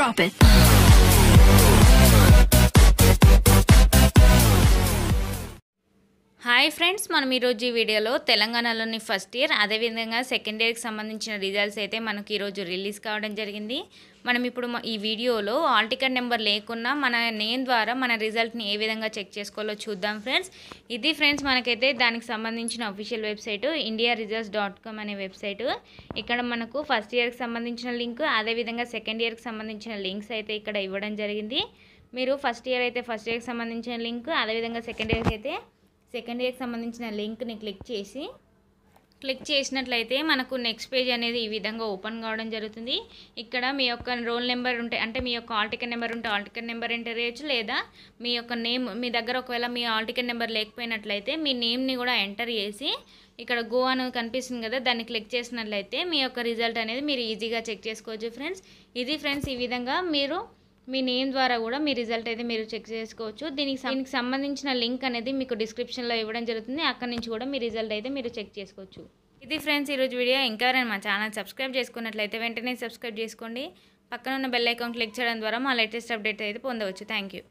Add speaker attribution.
Speaker 1: Drop it.
Speaker 2: Hi friends, మనం ఈరోజు ఈ వీడియోలో తెలంగాణలోని ఫస్ట్ ఇయర్ అదేవిధంగా సెకండ్ ఇయర్కి సంబంధించిన రిజల్ట్స్ అయితే మనకి ఈరోజు రిలీజ్ కావడం జరిగింది. మనం ఇప్పుడు ఈ వీడియోలో ఆల్ టికెట్ నెంబర్ లేకున్నా మన నేమ్ ద్వారా మన రిజల్ట్ని ఏ విధంగా చెక్ చేసుకోవాలో చూద్దాం ఫ్రెండ్స్. ఇది ఫ్రెండ్స్ మనకైతే దానికి సంబంధించిన అఫీషియల్ వెబ్సైట్ indiaresults.com అనే వెబ్సైట్. ఇక్కడ మనకు ఫస్ట్ ఇయర్కి సంబంధించిన లింక్ అదేవిధంగా సెకండ్ ఇయర్కి సంబంధించిన లింక్స్ అయితే ఇక్కడ ఇవ్వడం జరిగింది. మీరు ఫస్ట్ ఇయర్ అయితే ఫస్ట్ ఇయర్కి సంబంధించిన లింక్, అదేవిధంగా సెకండ్ ఇయర్కి అయితే సెకండ్ ఇయర్కి సంబంధించిన లింక్ని క్లిక్ చేసినట్లయితే మనకు నెక్స్ట్ పేజ్ అనేది ఈ విధంగా ఓపెన్ కావడం జరుగుతుంది. ఇక్కడ మీ యొక్క రోల్ నెంబర్ ఉంటే, అంటే మీ యొక్క ఆల్ టికెట్ నెంబర్ ఉంటే ఆల్ టికెట్ నెంబర్ ఎంటర్ చేయొచ్చు, లేదా మీ యొక్క నేమ్ మీ దగ్గర ఒకవేళ మీ ఆల్ టికెట్ నెంబర్ లేకపోయినట్లయితే మీ నేమ్ని కూడా ఎంటర్ చేసి ఇక్కడ గో అని కనిపిస్తుంది కదా, దాన్ని క్లిక్ చేసినట్లయితే మీ యొక్క రిజల్ట్ అనేది మీరు ఈజీగా చెక్ చేసుకోవచ్చు ఫ్రెండ్స్. ఇది ఫ్రెండ్స్ ఈ విధంగా మీరు మీ నేమ్ ద్వారా కూడా మీ రిజల్ట్ అయితే మీరు చెక్ చేసుకోవచ్చు. దీనికి సంబంధించిన లింక్ అనేది మీకు డిస్క్రిప్షన్లో ఇవ్వడం జరుగుతుంది. అక్కడి నుంచి కూడా మీ రిజల్ట్ అయితే మీరు చెక్ చేసుకోవచ్చు. ఇది ఫ్రెండ్స్ ఈరోజు వీడియో. ఇంకా ఎవరైనా మా ఛానల్ సబ్స్క్రైబ్ చేసుకున్నట్లయితే వెంటనే సబ్స్క్రైబ్ చేసుకోండి. పక్కన ఉన్న బెల్ ఐకాన్ క్లిక్ చేయడం ద్వారా మా లేటెస్ట్ అప్డేట్ అయితే పొందవచ్చు. Thank you.